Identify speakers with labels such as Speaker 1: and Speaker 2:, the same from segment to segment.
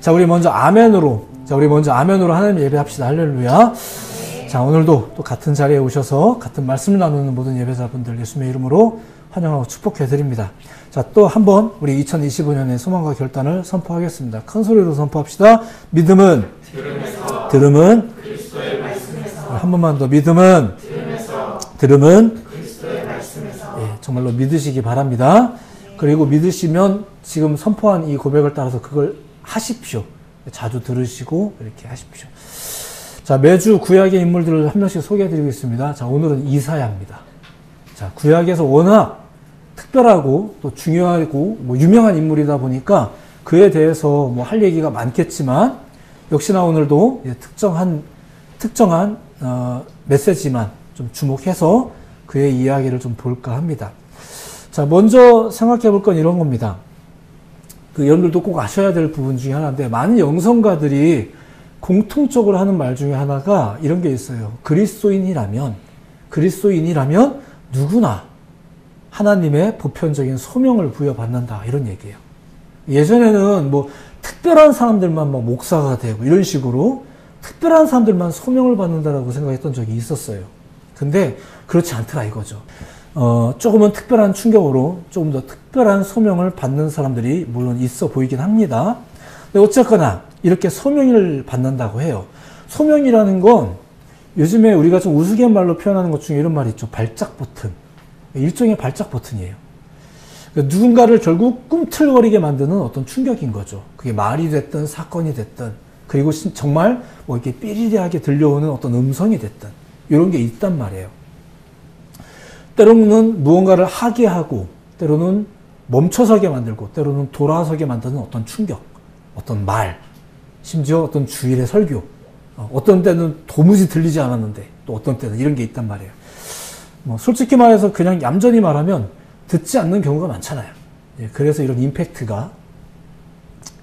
Speaker 1: 자, 우리 먼저 아멘으로 하나님 예배합시다. 할렐루야. 자, 오늘도 또 같은 자리에 오셔서 같은 말씀을 나누는 모든 예배자분들 예수님의 이름으로 환영하고 축복해 드립니다. 자, 또 한번 우리 2025년의 소망과 결단을 선포하겠습니다. 큰 소리로 선포합시다. 믿음은 들음은 그리스도의 말씀에서. 한 번만 더. 믿음은 들음은 그리스도의 말씀에서. 예, 정말로 믿으시기 바랍니다. 그리고 믿으시면 지금 선포한 이 고백을 따라서 그걸 하십시오. 자주 들으시고 이렇게 하십시오. 자, 매주 구약의 인물들을 한 명씩 소개해드리고 있습니다. 자, 오늘은 이사야입니다. 자, 구약에서 워낙 특별하고 또 중요하고 유명한 인물이다 보니까 그에 대해서 할 얘기가 많겠지만 역시나 오늘도 특정한 메시지만 좀 주목해서 그의 이야기를 좀 볼까 합니다. 자, 먼저 생각해 볼 건 이런 겁니다. 여러분들도 꼭 아셔야 될 부분 중에 하나인데, 많은 영성가들이 공통적으로 하는 말 중에 하나가 이런 게 있어요. 그리스도인이라면 누구나 하나님의 보편적인 소명을 부여받는다, 이런 얘기예요. 예전에는 특별한 사람들만 목사가 되고 이런 식으로 특별한 사람들만 소명을 받는다라고 생각했던 적이 있었어요. 근데 그렇지 않더라 이거죠. 조금은 특별한 충격으로 조금 더 특별한 소명을 받는 사람들이 물론 있어 보이긴 합니다. 근데 어쨌거나 이렇게 소명을 받는다고 해요. 소명이라는 건 요즘에 우리가 좀 우스갯말로 표현하는 것 중에 이런 말이 있죠. 발작 버튼. 일종의 발작 버튼이에요. 누군가를 결국 꿈틀거리게 만드는 어떤 충격인 거죠. 그게 말이 됐든 사건이 됐든, 그리고 정말 이렇게 삐리리하게 들려오는 어떤 음성이 됐든 이런 게 있단 말이에요. 때로는 무언가를 하게 하고, 때로는 멈춰서게 만들고, 때로는 돌아서게 만드는 어떤 충격, 어떤 말, 심지어 어떤 주일의 설교, 어떤 때는 도무지 들리지 않았는데 또 어떤 때는 이런 게 있단 말이에요. 솔직히 말해서 그냥 얌전히 말하면 듣지 않는 경우가 많잖아요. 그래서 이런 임팩트가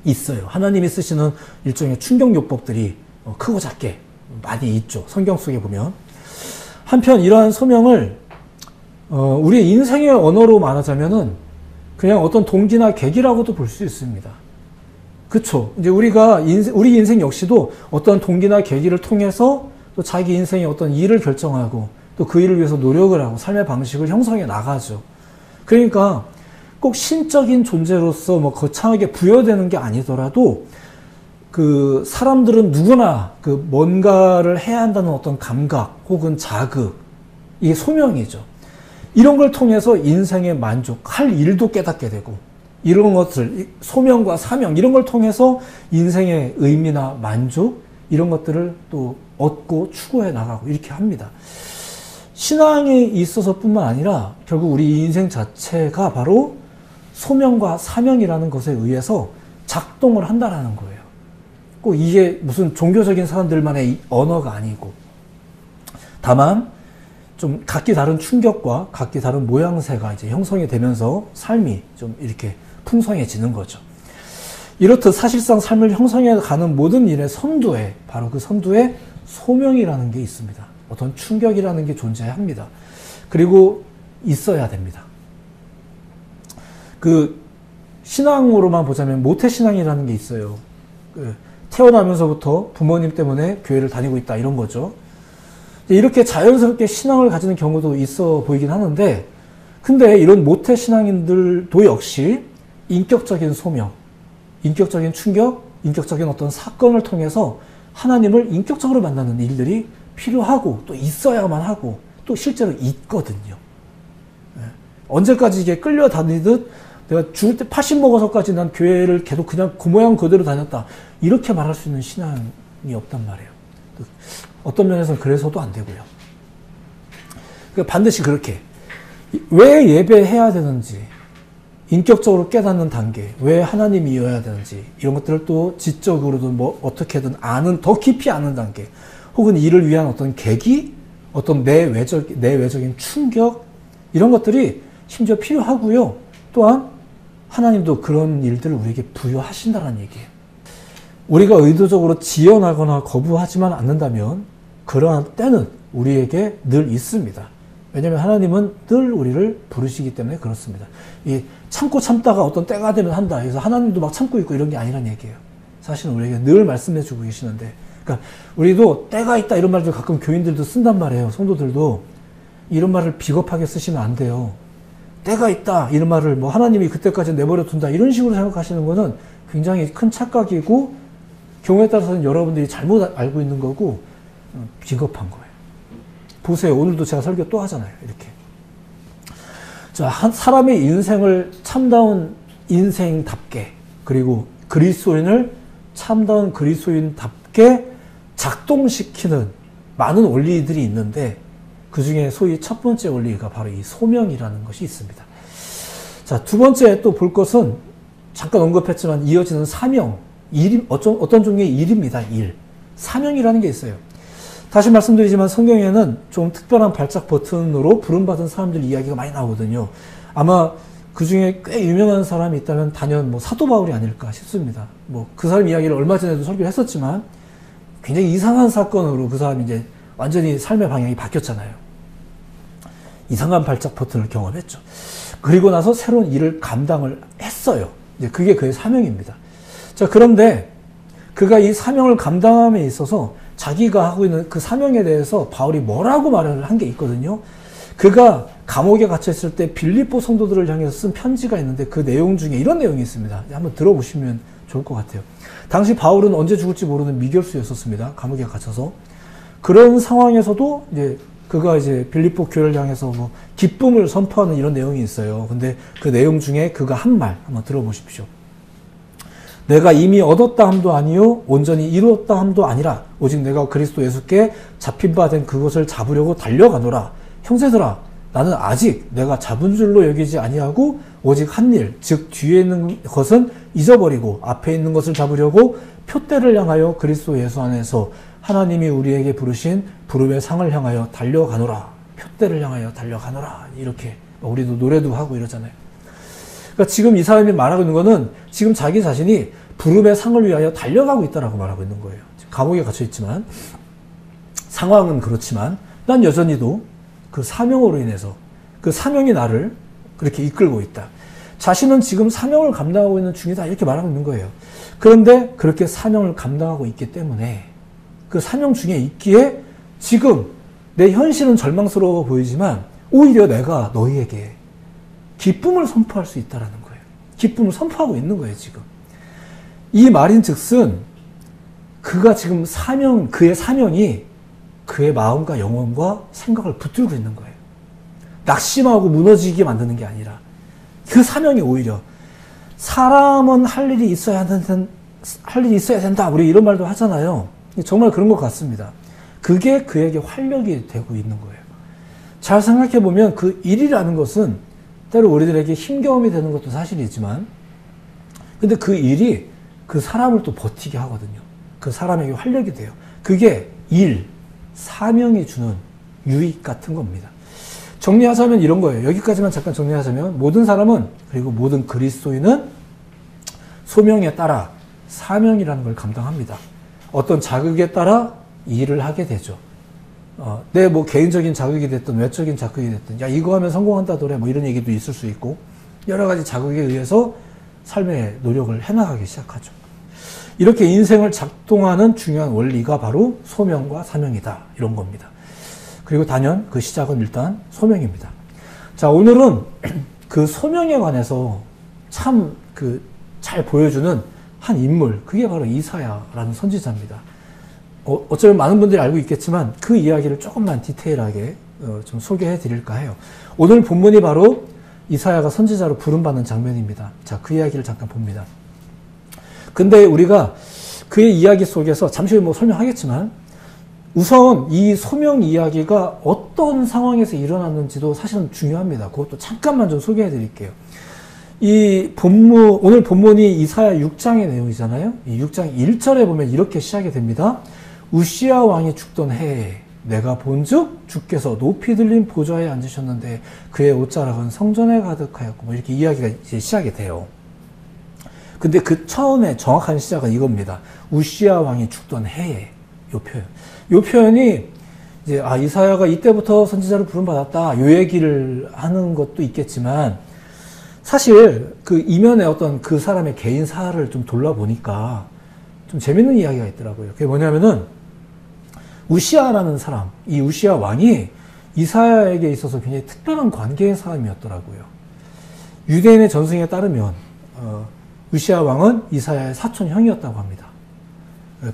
Speaker 1: 있어요. 하나님이 쓰시는 일종의 충격요법들이 크고 작게 많이 있죠. 성경 속에 보면. 한편 이러한 소명을 우리의 인생의 언어로 말하자면은 그냥 어떤 동기나 계기라고도 볼 수 있습니다. 그쵸? 이제 우리 인생 역시도 어떤 동기나 계기를 통해서 또 자기 인생의 어떤 일을 결정하고 또 그 일을 위해서 노력을 하고 삶의 방식을 형성해 나가죠. 그러니까 꼭 신적인 존재로서 거창하게 부여되는 게 아니더라도 사람들은 누구나 뭔가를 해야 한다는 어떤 감각 혹은 자극, 이게 소명이죠. 이런 걸 통해서 인생의 만족, 할 일도 깨닫게 되고, 이런 것들, 소명과 사명, 이런 걸 통해서 인생의 의미나 만족, 이런 것들을 또 얻고 추구해 나가고 이렇게 합니다. 신앙에 있어서 뿐만 아니라 결국 우리 인생 자체가 바로 소명과 사명이라는 것에 의해서 작동을 한다라는 거예요. 꼭 이게 무슨 종교적인 사람들만의 언어가 아니고, 다만 좀 각기 다른 충격과 각기 다른 모양새가 이제 형성이 되면서 삶이 좀 이렇게 풍성해지는 거죠. 이렇듯 사실상 삶을 형성해 가는 모든 일의 선두에, 바로 그 선두에 소명이라는 게 있습니다. 어떤 충격이라는 게 존재합니다. 그리고 있어야 됩니다. 신앙으로만 보자면 모태신앙이라는 게 있어요. 태어나면서부터 부모님 때문에 교회를 다니고 있다, 이런 거죠. 이렇게 자연스럽게 신앙을 가지는 경우도 있어 보이긴 하는데, 근데 이런 모태신앙인들도 역시 인격적인 소명, 인격적인 충격, 인격적인 어떤 사건을 통해서 하나님을 인격적으로 만나는 일들이 필요하고 또 있어야만 하고 또 실제로 있거든요. 언제까지 이게 끌려다니듯 내가 죽을 때 80 먹어서까지 난 교회를 계속 그냥 그 모양 그대로 다녔다, 이렇게 말할 수 있는 신앙이 없단 말이에요. 어떤 면에서는 그래서도 안 되고요. 반드시 그렇게 왜 예배해야 되는지, 인격적으로 깨닫는 단계, 왜 하나님이어야 되는지, 이런 것들을 또 지적으로도 어떻게든 더 깊이 아는 단계, 혹은 이를 위한 어떤 계기, 어떤 내외적인 충격, 이런 것들이 심지어 필요하고요. 또한 하나님도 그런 일들을 우리에게 부여하신다는 얘기예요. 우리가 의도적으로 지연하거나 거부하지만 않는다면 그러한 때는 우리에게 늘 있습니다. 왜냐하면 하나님은 늘 우리를 부르시기 때문에 그렇습니다. 참고 참다가 어떤 때가 되면 한다. 그래서 하나님도 막 참고 있고 이런 게 아니란 얘기예요. 사실은 우리에게 늘 말씀해 주고 계시는데, 그러니까 우리도 때가 있다 이런 말들 가끔 교인들도 쓴단 말이에요. 성도들도 이런 말을 비겁하게 쓰시면 안 돼요. 때가 있다 이런 말을 뭐 하나님이 그때까지 내버려 둔다 이런 식으로 생각하시는 거는 굉장히 큰 착각이고, 경우에 따라서는 여러분들이 잘못 알고 있는 거고 비겁한 거예요. 보세요. 오늘도 제가 설교 또 하잖아요. 이렇게. 자, 한 사람의 인생을 참다운 인생답게, 그리고 그리스도인을 참다운 그리스도인답게 작동시키는 많은 원리들이 있는데, 그 중에 소위 첫 번째 원리가 바로 이 소명이라는 것이 있습니다. 자, 두 번째 또 볼 것은 잠깐 언급했지만 이어지는 사명, 어떤 종류의 일입니다. 일. 사명이라는 게 있어요. 다시 말씀드리지만 성경에는 좀 특별한 발작 버튼으로 부름받은 사람들 이야기가 많이 나오거든요. 아마 그 중에 꽤 유명한 사람이 있다면 단연 뭐 사도 바울이 아닐까 싶습니다. 뭐 그 사람 이야기를 얼마 전에도 설교를 했었지만 굉장히 이상한 사건으로 그 사람이 이제 완전히 삶의 방향이 바뀌었잖아요. 이상한 발작 버튼을 경험했죠. 그리고 나서 새로운 일을 감당을 했어요. 이제 그게 그의 사명입니다. 자, 그런데 그가 이 사명을 감당함에 있어서 자기가 하고 있는 그 사명에 대해서 바울이 뭐라고 말을 한 게 있거든요. 그가 감옥에 갇혀있을 때 빌립보 성도들을 향해서 쓴 편지가 있는데 그 내용 중에 이런 내용이 있습니다. 한번 들어보시면 좋을 것 같아요. 당시 바울은 언제 죽을지 모르는 미결수였었습니다. 감옥에 갇혀서. 그런 상황에서도 그가 빌립보 교회를 향해서 뭐 기쁨을 선포하는 이런 내용이 있어요. 근데 그 내용 중에 그가 한 말 한번 들어보십시오. 내가 이미 얻었다 함도 아니요 온전히 이루었다 함도 아니라 오직 내가 그리스도 예수께 잡힌 바 된 그것을 잡으려고 달려가노라. 형제들아, 나는 아직 내가 잡은 줄로 여기지 아니하고 오직 한 일, 즉 뒤에 있는 것은 잊어버리고 앞에 있는 것을 잡으려고 표대를 향하여 그리스도 예수 안에서 하나님이 우리에게 부르신 부름의 상을 향하여 달려가노라. 표대를 향하여 달려가노라. 이렇게 우리도 노래도 하고 이러잖아요. 그러니까 지금 이 사람이 말하고 있는 거는 지금 자기 자신이 부름의 상을 위하여 달려가고 있다라고 말하고 있는 거예요. 감옥에 갇혀 있지만, 상황은 그렇지만 난 여전히도 그 사명으로 인해서 그 사명이 나를 그렇게 이끌고 있다. 자신은 지금 사명을 감당하고 있는 중이다. 이렇게 말하고 있는 거예요. 그런데 그렇게 사명을 감당하고 있기 때문에 그 사명 중에 있기에 지금 내 현실은 절망스러워 보이지만 오히려 내가 너희에게 기쁨을 선포할 수 있다는 거예요. 기쁨을 선포하고 있는 거예요, 지금. 이 말인 즉슨 그가 지금 그의 사명이 그의 마음과 영혼과 생각을 붙들고 있는 거예요. 낙심하고 무너지게 만드는 게 아니라 그 사명이 오히려 사람은 할 일이 있어야 된다. 우리 이런 말도 하잖아요. 정말 그런 것 같습니다. 그게 그에게 활력이 되고 있는 거예요. 잘 생각해 보면 그 일이라는 것은 때로 우리들에게 힘겨움이 되는 것도 사실이지만, 근데 그 일이 그 사람을 또 버티게 하거든요. 그 사람에게 활력이 돼요. 그게 사명이 주는 유익 같은 겁니다. 정리하자면 이런 거예요. 여기까지만 잠깐 정리하자면 모든 사람은, 그리고 모든 그리스도인은 소명에 따라 사명이라는 걸 감당합니다. 어떤 자극에 따라 일을 하게 되죠. 내 뭐 개인적인 자극이 됐든 외적인 자극이 됐든, 야 이거 하면 성공한다더래, 뭐 이런 얘기도 있을 수 있고, 여러 가지 자극에 의해서 삶의 노력을 해나가기 시작하죠. 이렇게 인생을 작동하는 중요한 원리가 바로 소명과 사명이다, 이런 겁니다. 그리고 단연 그 시작은 일단 소명입니다. 자, 오늘은 그 소명에 관해서 참 잘 보여주는 한 인물, 그게 바로 이사야라는 선지자입니다. 어쩌면 많은 분들이 알고 있겠지만 그 이야기를 조금만 디테일하게 좀 소개해 드릴까 해요. 오늘 본문이 바로 이사야가 선지자로 부름받는 장면입니다. 자, 그 이야기를 잠깐 봅니다. 근데 우리가 그의 이야기 속에서 잠시 후에 뭐 설명하겠지만, 우선 이 소명 이야기가 어떤 상황에서 일어났는지도 사실은 중요합니다. 그것도 잠깐만 좀 소개해 드릴게요. 오늘 본문이 이사야 6장의 내용이잖아요. 이 6장 1절에 보면 이렇게 시작이 됩니다. 우시야 왕이 죽던 해에 내가 본즉 주께서 높이 들린 보좌에 앉으셨는데 그의 옷자락은 성전에 가득하였고, 뭐 이렇게 이야기가 이제 시작이 돼요. 근데 그 처음에 정확한 시작은 이겁니다. 우시야 왕이 죽던 해에, 요 표현이 이제 이사야가 이때부터 선지자로 부름받았다, 요 얘기를 하는 것도 있겠지만, 사실 그 이면에 어떤 그 사람의 개인 사를 좀 돌아보니까 좀 재밌는 이야기가 있더라고요. 그게 뭐냐면은 우시아라는 사람, 이 우시아 왕이 이사야에게 있어서 굉장히 특별한 관계의 사람이었더라고요. 유대인의 전승에 따르면 우시아 왕은 이사야의 사촌 형이었다고 합니다.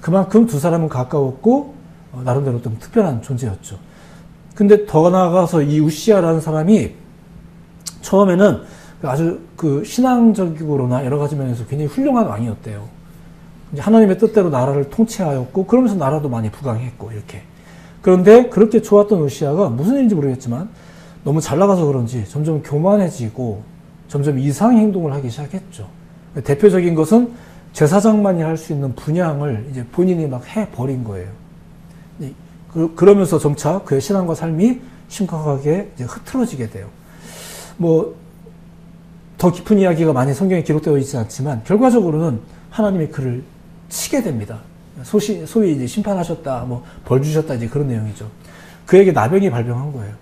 Speaker 1: 그만큼 두 사람은 가까웠고 나름대로 좀 특별한 존재였죠. 근데 더 나아가서 이 우시아라는 사람이 처음에는 아주 그 신앙적으로나 여러 가지 면에서 굉장히 훌륭한 왕이었대요. 하나님의 뜻대로 나라를 통치하였고 그러면서 나라도 많이 부강했고 이렇게. 그런데 그렇게 좋았던 우시아가 무슨 일인지 모르겠지만 너무 잘 나가서 그런지 점점 교만해지고 점점 이상 행동을 하기 시작했죠. 대표적인 것은 제사장만이 할 수 있는 분향을 이제 본인이 막 해버린 거예요. 그러면서 점차 그의 신앙과 삶이 심각하게 이제 흐트러지게 돼요. 뭐 더 깊은 이야기가 많이 성경에 기록되어 있지 않지만 결과적으로는 하나님이 그를 치게 됩니다. 소위 이제 심판하셨다, 뭐 벌 주셨다 이제 그런 내용이죠. 그에게 나병이 발병한 거예요.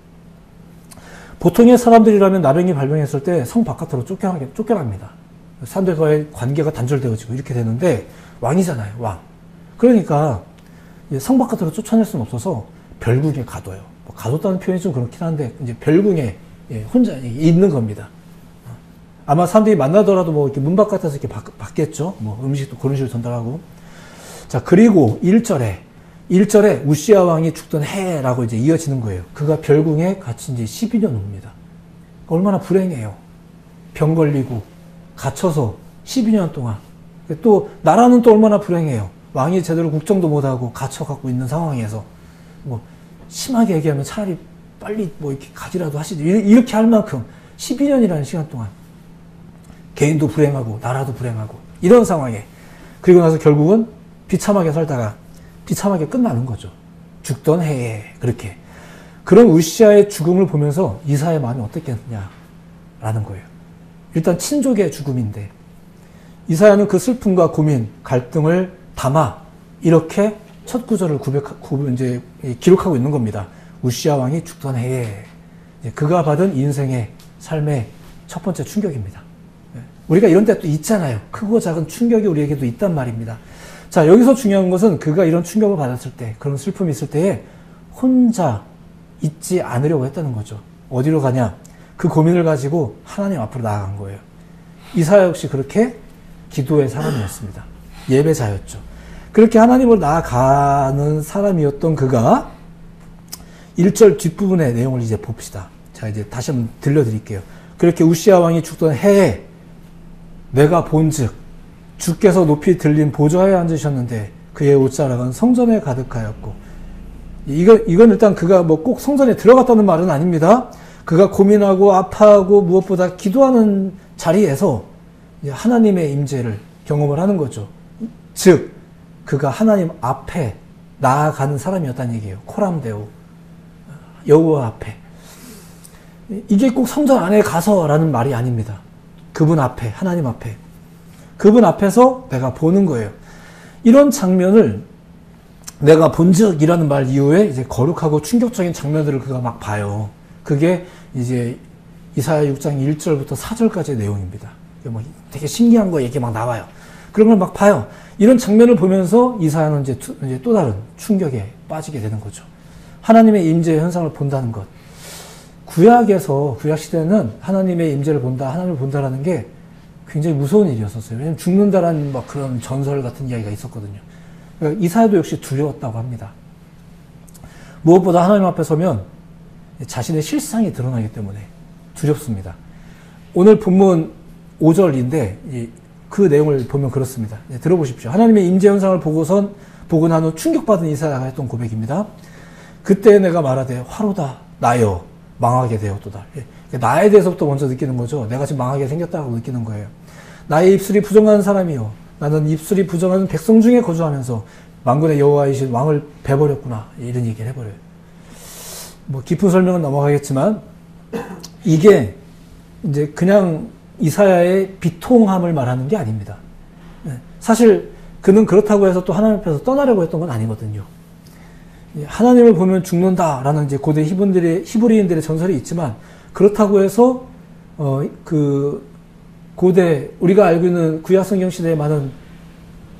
Speaker 1: 보통의 사람들이라면 나병이 발병했을 때 성 바깥으로 쫓겨납니다. 사람들과의 관계가 단절되어지고 이렇게 되는데 왕이잖아요, 왕. 그러니까 성 바깥으로 쫓아낼 수는 없어서 별궁에 가둬요. 뭐 가뒀다는 표현이 좀 그렇긴 한데 이제 별궁에 혼자 있는 겁니다. 아마 사람들이 만나더라도 뭐 이렇게 문 바깥에서 이렇게 받겠죠. 뭐 음식도 그런 식으로 전달하고. 자, 그리고 1절에 우시아 왕이 죽던 해라고 이제 이어지는 거예요. 그가 별궁에 갇힌 지 12년 후입니다. 얼마나 불행해요. 병 걸리고 갇혀서 12년 동안. 또 나라는 또 얼마나 불행해요. 왕이 제대로 국정도 못하고 갇혀갖고 있는 상황에서 뭐 심하게 얘기하면 차라리 빨리 뭐 이렇게 가지라도 하시죠. 이렇게 할 만큼 12년이라는 시간 동안 개인도 불행하고 나라도 불행하고 이런 상황에 그리고 나서 결국은 비참하게 살다가 비참하게 끝나는 거죠. 죽던 해에 그렇게. 그런 우시아의 죽음을 보면서 이사야의 마음이 어떻겠느냐라는 거예요. 일단 친족의 죽음인데 이사야는 그 슬픔과 고민, 갈등을 담아 이렇게 첫 구절을 이제 기록하고 있는 겁니다. 우시아 왕이 죽던 해에 그가 받은 인생의 삶의 첫 번째 충격입니다. 우리가 이런 데 또 있잖아요. 크고 작은 충격이 우리에게도 있단 말입니다. 자, 여기서 중요한 것은 그가 이런 충격을 받았을 때, 그런 슬픔이 있을 때에 혼자 있지 않으려고 했다는 거죠. 어디로 가냐? 그 고민을 가지고 하나님 앞으로 나아간 거예요. 이사야 역시 그렇게 기도의 사람이었습니다. 예배자였죠. 그렇게 하나님을 나아가는 사람이었던 그가 1절 뒷부분의 내용을 이제 봅시다. 자, 이제 다시 한번 들려드릴게요. 그렇게 우시아 왕이 죽던 해에 내가 본즉 주께서 높이 들린 보좌에 앉으셨는데 그의 옷자락은 성전에 가득하였고 이건 일단 그가 뭐 꼭 성전에 들어갔다는 말은 아닙니다. 그가 고민하고 아파하고 무엇보다 기도하는 자리에서 하나님의 임재를 경험을 하는 거죠. 즉 그가 하나님 앞에 나아가는 사람이었다는 얘기예요. 코람데오 여호와 앞에. 이게 꼭 성전 안에 가서라는 말이 아닙니다. 그분 앞에, 하나님 앞에. 그분 앞에서 내가 보는 거예요. 이런 장면을 내가 본적이라는 말 이후에 이제 거룩하고 충격적인 장면들을 그가 막 봐요. 그게 이제 이사야 6장 1절부터 4절까지의 내용입니다. 뭐 되게 신기한 거 얘기 막 나와요. 그런 걸 막 봐요. 이런 장면을 보면서 이사야는 이제 또 다른 충격에 빠지게 되는 거죠. 하나님의 임재의 현상을 본다는 것. 구약에서, 구약시대는 하나님의 임재를 본다, 하나님을 본다라는 게 굉장히 무서운 일이었었어요. 왜냐면 죽는다라는 막 그런 전설 같은 이야기가 있었거든요. 그러니까 이사야도 역시 두려웠다고 합니다. 무엇보다 하나님 앞에 서면 자신의 실상이 드러나기 때문에 두렵습니다. 오늘 본문 5절인데 그 내용을 보면 그렇습니다. 들어보십시오. 하나님의 임재 현상을 보고 난 후 충격받은 이사야가 했던 고백입니다. 그때 내가 말하되 화로다 나여 망하게 되었도다. 나에 대해서부터 먼저 느끼는 거죠. 내가 지금 망하게 생겼다고 느끼는 거예요. 나의 입술이 부정한 사람이요. 나는 입술이 부정하는 백성 중에 거주하면서 만군의 여호와이신 왕을 베버렸구나. 이런 얘기를 해버려요. 뭐 깊은 설명은 넘어가겠지만 이게 이제 그냥 이사야의 비통함을 말하는 게 아닙니다. 사실 그는 그렇다고 해서 또 하나님 앞에서 떠나려고 했던 건 아니거든요. 하나님을 보면 죽는다라는 이제 고대 히브리인들의 전설이 있지만 그렇다고 해서 그 고대 우리가 알고 있는 구약 성경 시대에 많은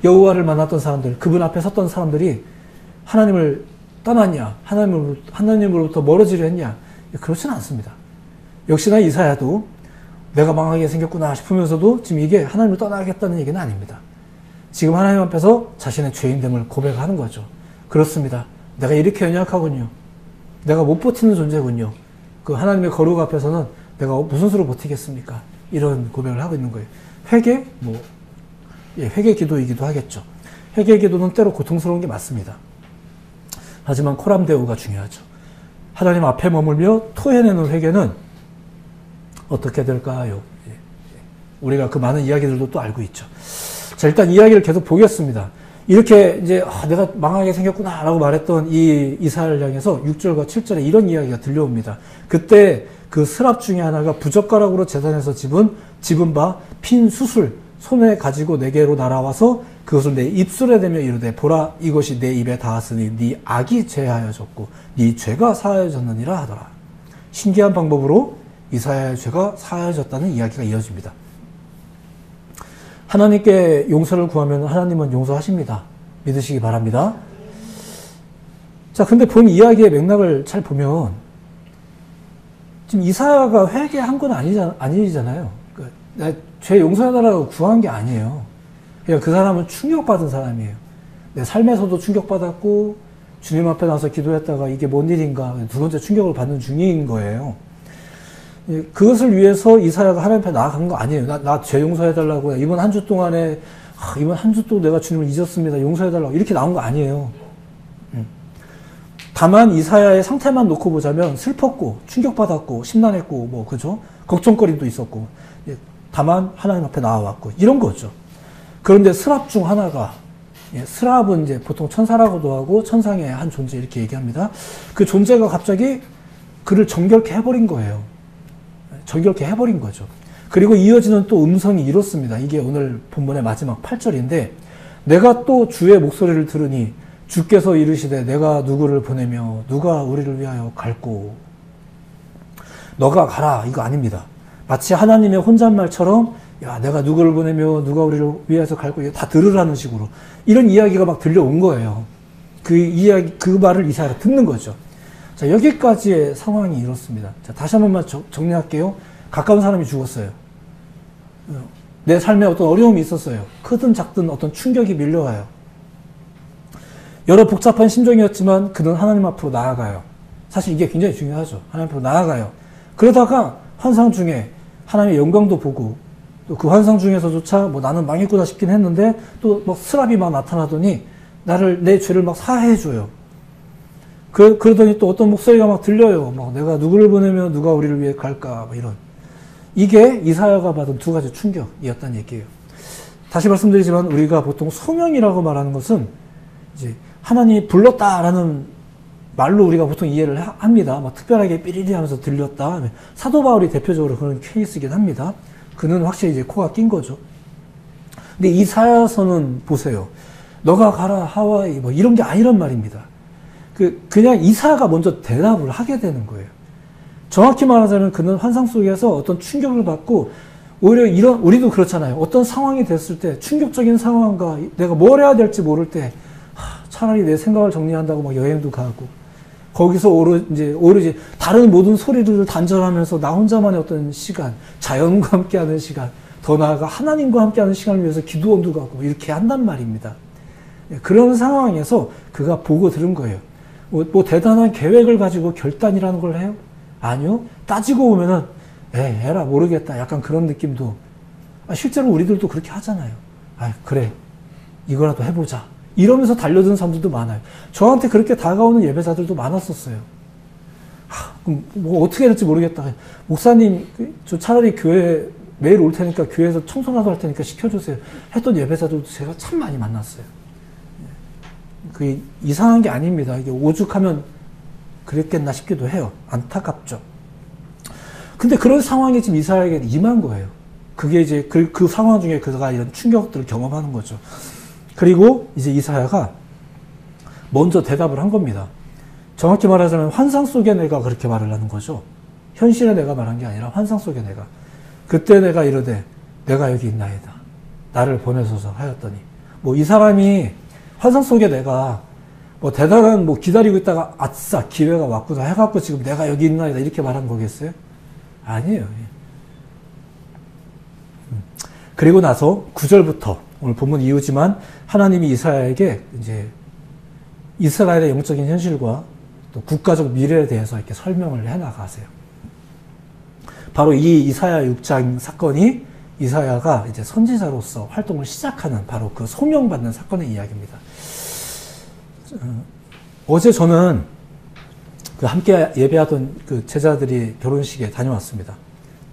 Speaker 1: 여호와를 만났던 사람들, 그분 앞에 섰던 사람들이 하나님을 떠났냐, 하나님으로부터 멀어지려 했냐? 그렇지는 않습니다. 역시나 이사야도 내가 망하게 생겼구나 싶으면서도 지금 이게 하나님을 떠나겠다는 얘기는 아닙니다. 지금 하나님 앞에서 자신의 죄인됨을 고백하는 거죠. 그렇습니다. 내가 이렇게 연약하군요. 내가 못 버티는 존재군요. 그 하나님의 거룩 앞에서는 내가 무슨 수로 버티겠습니까? 이런 고백을 하고 있는 거예요. 회개 기도이기도 하겠죠. 회개 기도는 때로 고통스러운 게 맞습니다. 하지만 코람데오가 중요하죠. 하나님 앞에 머물며 토해내는 회개는 어떻게 될까요? 우리가 그 많은 이야기들도 또 알고 있죠. 자, 일단 이야기를 계속 보겠습니다. 이렇게 이제 내가 망하게 생겼구나 라고 말했던 이 이사야를 향해서 6절과 7절에 이런 이야기가 들려옵니다. 그때 그 스랍 중에 하나가 부젓가락으로 제단에서 집은 바 핀 숯을 손에 가지고 내게로 날아와서 그것을 내 입술에 대며 이르되 보라 이것이 내 입에 닿았으니 네 악이 죄하여졌고 네 죄가 사하여졌느니라 하더라. 신기한 방법으로 이사야의 죄가 사하여졌다는 이야기가 이어집니다. 하나님께 용서를 구하면 하나님은 용서하십니다. 믿으시기 바랍니다. 자, 근데 본 이야기의 맥락을 잘 보면 지금 이사야가 회개한 건 아니잖아요. 죄 용서해달라고 구한 게 아니에요. 그냥 그 사람은 충격받은 사람이에요. 내 삶에서도 충격받았고 주님 앞에 나서 기도했다가 이게 뭔 일인가 두 번째 충격을 받는 중인 거예요. 그것을 위해서 이사야가 하나님 앞에 나아간 거 아니에요. 나 죄 용서해달라고 이번 한 주 동안에 이번 한 주 동안 내가 주님을 잊었습니다. 용서해달라고 이렇게 나온 거 아니에요. 다만 이사야의 상태만 놓고 보자면 슬펐고 충격받았고 심란했고 그죠? 걱정거리도 있었고 다만 하나님 앞에 나와왔고 이런 거죠. 그런데 스랍 중 하나가 스랍은 이제 보통 천사라고도 하고 천상의 한 존재 이렇게 얘기합니다. 그 존재가 갑자기 그를 정결케 해버린 거예요. 정결케 해버린 거죠. 그리고 이어지는 또 음성이 이렇습니다. 이게 오늘 본문의 마지막 8절인데 내가 또 주의 목소리를 들으니 주께서 이르시되 내가 누구를 보내며 누가 우리를 위하여 갈꼬. 너가 가라 이거 아닙니다. 마치 하나님의 혼잣말처럼 야 내가 누구를 보내며 누가 우리를 위해서 갈꼬 이거 다 들으라는 식으로 이런 이야기가 막 들려온 거예요. 그 말을 이사야가 듣는 거죠. 자, 여기까지의 상황이 이렇습니다. 자, 다시 한 번만 정리할게요. 가까운 사람이 죽었어요. 내 삶에 어떤 어려움이 있었어요. 크든 작든 어떤 충격이 밀려와요. 여러 복잡한 심정이었지만 그는 하나님 앞으로 나아가요. 사실 이게 굉장히 중요하죠. 하나님 앞으로 나아가요. 그러다가 환상 중에 하나님의 영광도 보고 또 그 환상 중에서조차 나는 망했구나 싶긴 했는데 또 스랍이 막 나타나더니 내 죄를 막 사해줘요. 그러더니 또 어떤 목소리가 막 들려요. 내가 누구를 보내면 누가 우리를 위해 갈까 이런. 이게 이사야가 받은 두 가지 충격이었다는 얘기예요. 다시 말씀드리지만 우리가 보통 소명이라고 말하는 것은 이제 하나님이 불렀다라는 말로 우리가 보통 이해를 합니다. 특별하게 삐리리 하면서 들렸다. 사도 바울이 대표적으로 그런 케이스이긴 합니다. 그는 확실히 이제 코가 낀 거죠. 근데 이사야서는 보세요. 너가 가라 하와이 이런 게 아니란 말입니다. 그냥 이사야가 먼저 대답을 하게 되는 거예요. 정확히 말하자면 그는 환상 속에서 어떤 충격을 받고 오히려 우리도 그렇잖아요. 어떤 상황이 됐을 때 충격적인 상황과 내가 뭘 해야 될지 모를 때 차라리 내 생각을 정리한다고 여행도 가고 거기서 오로지 다른 모든 소리들을 단절하면서 나 혼자만의 어떤 시간, 자연과 함께하는 시간, 더 나아가 하나님과 함께하는 시간을 위해서 기도원도 가고 이렇게 한단 말입니다. 그런 상황에서 그가 보고 들은 거예요. 대단한 계획을 가지고 결단이라는 걸 해요? 아니요. 따지고 보면은 에라 모르겠다. 약간 그런 느낌도. 실제로 우리들도 그렇게 하잖아요. 그래. 이거라도 해보자. 이러면서 달려드는 사람들도 많아요. 저한테 그렇게 다가오는 예배자들도 많았었어요. 그럼 어떻게 해야 될지 모르겠다. 목사님, 저 차라리 교회 매일 올 테니까 교회에서 청소라도 할 테니까 시켜주세요. 했던 예배자들도 제가 참 많이 만났어요. 그게 이상한 게 아닙니다. 이게 오죽하면 그랬겠나 싶기도 해요. 안타깝죠. 근데 그런 상황이 지금 이사야에게 임한 거예요. 그게 이제 그 상황 중에 그가 이런 충격들을 경험하는 거죠. 그리고 이제 이사야가 먼저 대답을 한 겁니다. 정확히 말하자면 환상 속의 내가 그렇게 말을 하는 거죠. 현실의 내가 말한 게 아니라 환상 속의 내가. 그때 내가 이르되 내가 여기 있나이다. 나를 보내소서 하였더니 뭐 이 사람이 환상 속에 내가 뭐 대단한 뭐 기다리고 있다가 아싸 기회가 왔구나 해갖고 지금 내가 여기 있나이다 이렇게 말한 거겠어요? 아니에요. 그리고 나서 9절부터 오늘 본문 이유지만 하나님이 이사야에게 이제 이스라엘의 영적인 현실과 또 국가적 미래에 대해서 이렇게 설명을 해 나가세요. 바로 이 이사야 6장 사건이 이사야가 이제 선지자로서 활동을 시작하는 바로 그 소명받는 사건의 이야기입니다. 어제 저는 그 함께 예배하던 그 제자들이 결혼식에 다녀왔습니다.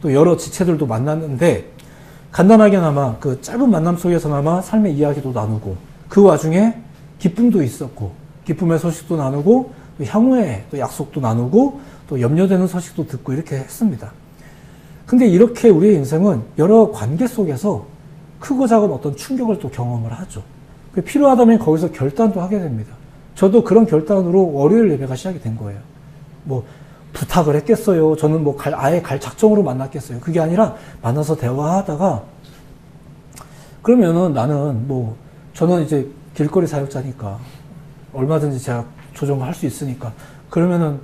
Speaker 1: 또 여러 지체들도 만났는데 간단하게나마 그 짧은 만남 속에서나마 삶의 이야기도 나누고 그 와중에 기쁨도 있었고 기쁨의 소식도 나누고 또 향후에 또 약속도 나누고 또 염려되는 소식도 듣고 이렇게 했습니다. 근데 이렇게 우리의 인생은 여러 관계 속에서 크고 작은 어떤 충격을 또 경험을 하죠. 필요하다면 거기서 결단도 하게 됩니다. 저도 그런 결단으로 월요일 예배가 시작이 된 거예요. 뭐 부탁을 했겠어요. 저는 뭐 아예 갈 작정으로 만났겠어요. 그게 아니라 만나서 대화하다가 그러면은 나는 뭐 저는 이제 길거리 사역자니까 얼마든지 제가 조정을 할 수 있으니까 그러면은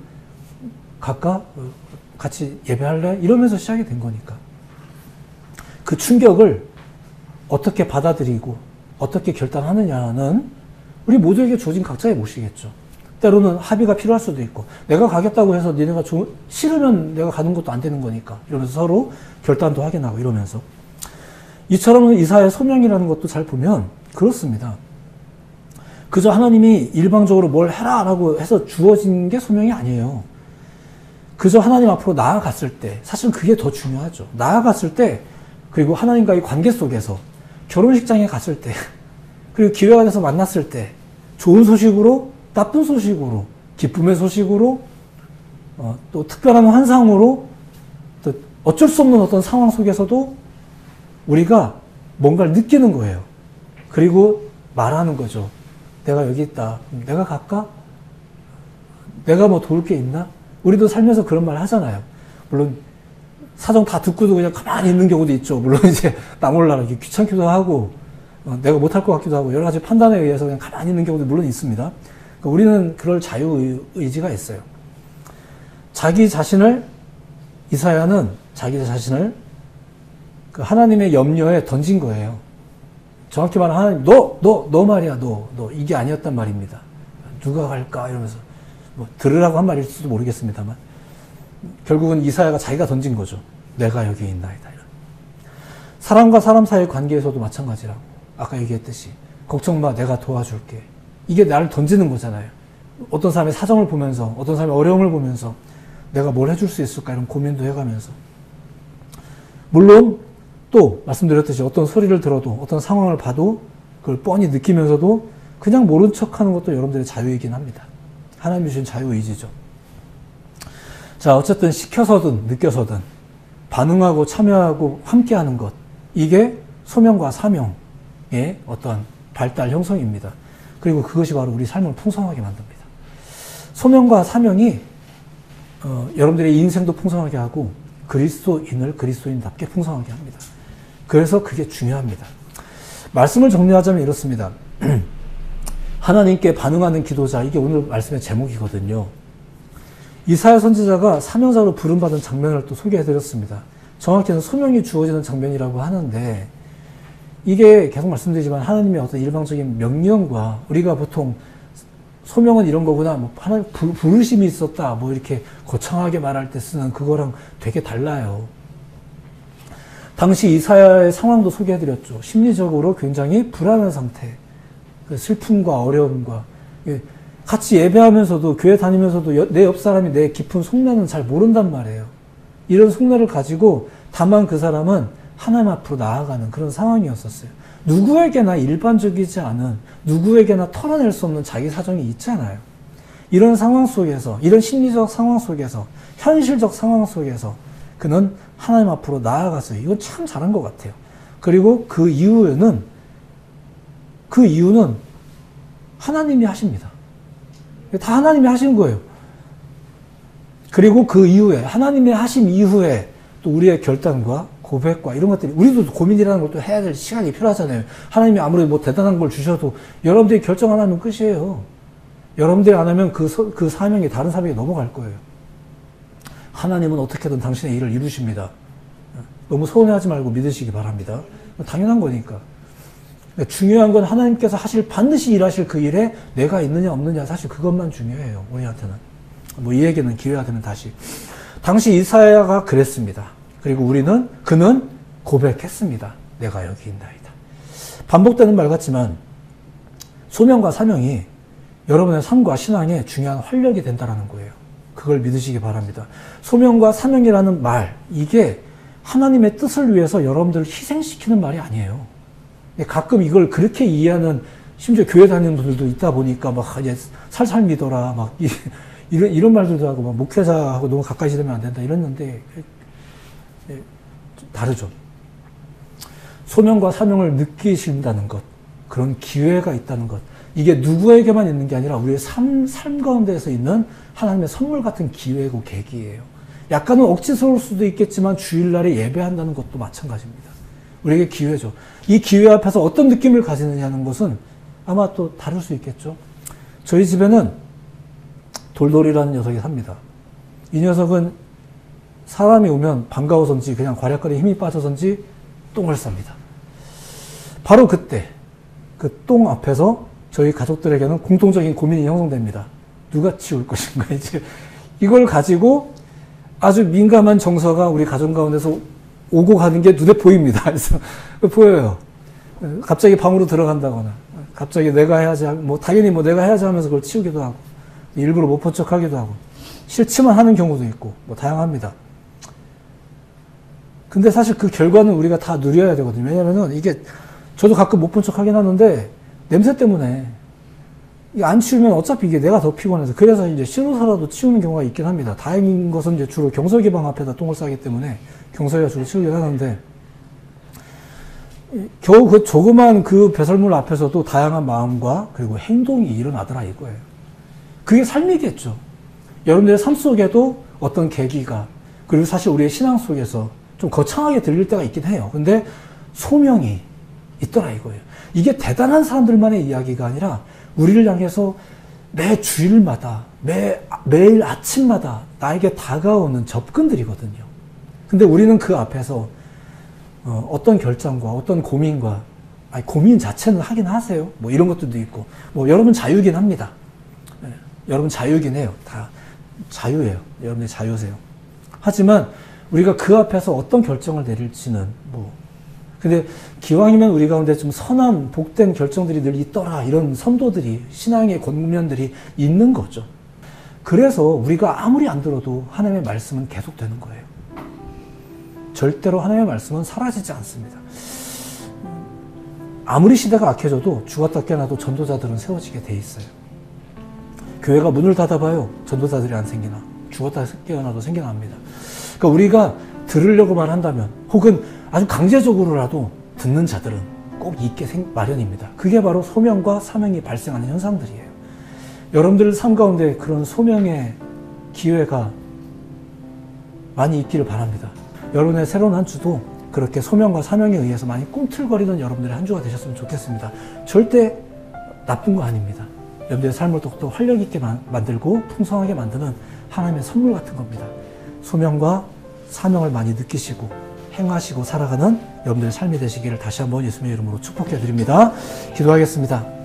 Speaker 1: 갈까? 같이 예배할래? 이러면서 시작이 된 거니까. 그 충격을 어떻게 받아들이고 어떻게 결단하느냐는 우리 모두에게 주어진 각자의 몫이겠죠. 때로는 합의가 필요할 수도 있고 내가 가겠다고 해서 니네가 싫으면 내가 가는 것도 안 되는 거니까 이러면서 서로 결단도 하게 나고 이러면서 이처럼 이사야의 소명이라는 것도 잘 보면 그렇습니다. 그저 하나님이 일방적으로 뭘 해라 라고 해서 주어진 게 소명이 아니에요. 그저 하나님 앞으로 나아갔을 때 사실은 그게 더 중요하죠. 나아갔을 때 그리고 하나님과의 관계 속에서 결혼식장에 갔을 때 그리고 기회가 돼서 만났을 때 좋은 소식으로 나쁜 소식으로 기쁨의 소식으로 또 특별한 환상으로 또 어쩔 수 없는 어떤 상황 속에서도 우리가 뭔가를 느끼는 거예요. 그리고 말하는 거죠. 내가 여기 있다. 내가 갈까? 내가 뭐 도울 게 있나? 우리도 살면서 그런 말 하잖아요. 물론 사정 다 듣고도 그냥 가만히 있는 경우도 있죠. 물론 이제 나 몰라 이렇게 귀찮기도 하고 내가 못할 것 같기도 하고 여러 가지 판단에 의해서 그냥 가만히 있는 경우도 물론 있습니다. 그러니까 우리는 그럴 자유의지가 있어요. 자기 자신을 이사야는 자기 자신을 그 하나님의 염려에 던진 거예요. 정확히 말하면 하나님 너 말이야 너 이게 아니었단 말입니다. 누가 갈까 이러면서 뭐 들으라고 한 말일 수도 모르겠습니다만 결국은 이사야가 자기가 던진 거죠. 내가 여기 있나이다. 이런. 사람과 사람 사이의 관계에서도 마찬가지라고 아까 얘기했듯이 걱정 마 내가 도와줄게. 이게 나를 던지는 거잖아요. 어떤 사람의 사정을 보면서 어떤 사람의 어려움을 보면서 내가 뭘 해줄 수 있을까 이런 고민도 해가면서 물론 또 말씀드렸듯이 어떤 소리를 들어도 어떤 상황을 봐도 그걸 뻔히 느끼면서도 그냥 모른 척하는 것도 여러분들의 자유이긴 합니다. 하나님이 주신 자유의지죠. 자 어쨌든 시켜서든 느껴서든 반응하고 참여하고 함께하는 것 이게 소명과 사명의 어떤 발달 형성입니다. 그리고 그것이 바로 우리 삶을 풍성하게 만듭니다. 소명과 사명이 여러분들의 인생도 풍성하게 하고 그리스도인을 그리스도인답게 풍성하게 합니다. 그래서 그게 중요합니다. 말씀을 정리하자면 이렇습니다. 하나님께 반응하는 기도자 이게 오늘 말씀의 제목이거든요. 이사야 선지자가 사명자로 부름받은 장면을 또 소개해드렸습니다. 정확히는 소명이 주어지는 장면이라고 하는데 이게 계속 말씀드리지만 하나님의 어떤 일방적인 명령과 우리가 보통 소명은 이런 거구나 뭐 하나님 부르심이 있었다 뭐 이렇게 거창하게 말할 때 쓰는 그거랑 되게 달라요. 당시 이사야의 상황도 소개해드렸죠. 심리적으로 굉장히 불안한 상태, 그 슬픔과 어려움과 같이 예배하면서도 교회 다니면서도 내 옆 사람이 내 깊은 속내는 잘 모른단 말이에요. 이런 속내를 가지고 다만 그 사람은 하나님 앞으로 나아가는 그런 상황이었었어요. 누구에게나 일반적이지 않은 누구에게나 털어낼 수 없는 자기 사정이 있잖아요. 이런 상황 속에서 이런 심리적 상황 속에서 현실적 상황 속에서 그는 하나님 앞으로 나아갔어요. 이건 참 잘한 것 같아요. 그리고 그 이유는 하나님이 하십니다. 다 하나님이 하신 거예요. 그리고 그 이후에 하나님의 하심 이후에 또 우리의 결단과 고백과 이런 것들이, 우리도 고민이라는 걸 또 해야 될 시간이 필요하잖아요. 하나님이 아무리 뭐 대단한 걸 주셔도 여러분들이 결정 안 하면 끝이에요. 여러분들이 안 하면 그 사명이 다른 사명에 넘어갈 거예요. 하나님은 어떻게든 당신의 일을 이루십니다. 너무 서운해하지 말고 믿으시기 바랍니다. 당연한 거니까. 중요한 건 하나님께서 반드시 일하실 그 일에 내가 있느냐 없느냐, 사실 그것만 중요해요. 우리한테는. 뭐 이 얘기는 기회가 되면 다시. 당시 이사야가 그랬습니다. 그리고 그는 고백했습니다. 내가 여기 있나이다. 반복되는 말 같지만 소명과 사명이 여러분의 삶과 신앙에 중요한 활력이 된다는 거예요. 그걸 믿으시기 바랍니다. 소명과 사명이라는 말, 이게 하나님의 뜻을 위해서 여러분들을 희생시키는 말이 아니에요. 가끔 이걸 그렇게 이해하는, 심지어 교회 다니는 분들도 있다 보니까 막 이제 살살 믿어라, 막 이런 말들도 하고, 막 목회자하고 너무 가까이 지내면 안 된다 이랬는데, 다르죠. 소명과 사명을 느끼신다는 것, 그런 기회가 있다는 것, 이게 누구에게만 있는 게 아니라 우리의 삶 가운데에서 있는 하나님의 선물 같은 기회고 계기예요. 약간은 억지스러울 수도 있겠지만 주일날에 예배한다는 것도 마찬가지입니다. 우리에게 기회죠. 이 기회 앞에서 어떤 느낌을 가지느냐는 것은 아마 또 다를 수 있겠죠. 저희 집에는 돌돌이라는 녀석이 삽니다. 이 녀석은 사람이 오면 반가워서인지 그냥 과략거리에 힘이 빠져서인지 똥을 쌉니다. 바로 그때 그 똥 앞에서 저희 가족들에게는 공통적인 고민이 형성됩니다. 누가 치울 것인가, 이제. 이걸 가지고 아주 민감한 정서가 우리 가정 가운데서 오고 가는 게 눈에 보입니다. 그래서 보여요. 갑자기 방으로 들어간다거나, 갑자기 내가 해야지, 당연히 내가 해야지 하면서 그걸 치우기도 하고, 일부러 못 본 척 하기도 하고, 싫지만 하는 경우도 있고, 다양합니다. 근데 사실 그 결과는 우리가 다 누려야 되거든요. 왜냐면은 이게, 저도 가끔 못 본 척 하긴 하는데, 냄새 때문에 안 치우면 어차피 이게 내가 더 피곤해서, 그래서 이제 신호사라도 치우는 경우가 있긴 합니다. 다행인 것은 이제 주로 경석이 방 앞에다 똥을 싸기 때문에 경석이가 주로 치우긴 하는데, 겨우 그 조그만 그 배설물 앞에서도 다양한 마음과 그리고 행동이 일어나더라 이거예요. 그게 삶이겠죠. 여러분들의 삶 속에도 어떤 계기가, 그리고 사실 우리의 신앙 속에서 좀 거창하게 들릴 때가 있긴 해요. 근데 소명이 있더라 이거예요. 이게 대단한 사람들만의 이야기가 아니라 우리를 향해서 매 주일마다, 매일 아침마다 나에게 다가오는 접근들이거든요. 근데 우리는 그 앞에서 어떤 결정과 어떤 고민과, 고민 자체는 하긴 하세요. 이런 것들도 있고, 여러분 자유긴 합니다. 여러분 자유긴 해요. 다 자유예요. 여러분의 자유세요. 하지만 우리가 그 앞에서 어떤 결정을 내릴지는 근데 기왕이면 우리 가운데 좀 선한 복된 결정들이 늘 있더라, 이런 선도들이, 신앙의 권면들이 있는 거죠. 그래서 우리가 아무리 안 들어도 하나님의 말씀은 계속되는 거예요. 절대로 하나님의 말씀은 사라지지 않습니다. 아무리 시대가 악해져도 죽었다 깨어나도 전도자들은 세워지게 돼 있어요. 교회가 문을 닫아봐요. 전도자들이 안 생기나. 죽었다 깨어나도 생겨납니다. 그러니까 우리가 들으려고만 한다면, 혹은 아주 강제적으로라도 듣는 자들은 꼭 있게 마련입니다. 그게 바로 소명과 사명이 발생하는 현상들이에요. 여러분들 삶 가운데 그런 소명의 기회가 많이 있기를 바랍니다. 여러분의 새로운 한 주도 그렇게 소명과 사명에 의해서 많이 꿈틀거리는 여러분들의 한 주가 되셨으면 좋겠습니다. 절대 나쁜 거 아닙니다. 여러분들의 삶을 더욱더 활력 있게 만들고 풍성하게 만드는 하나님의 선물 같은 겁니다. 소명과 사명을 많이 느끼시고 행하시고 살아가는 여러분들의 삶이 되시기를 다시 한번 예수님의 이름으로 축복해 드립니다. 기도하겠습니다.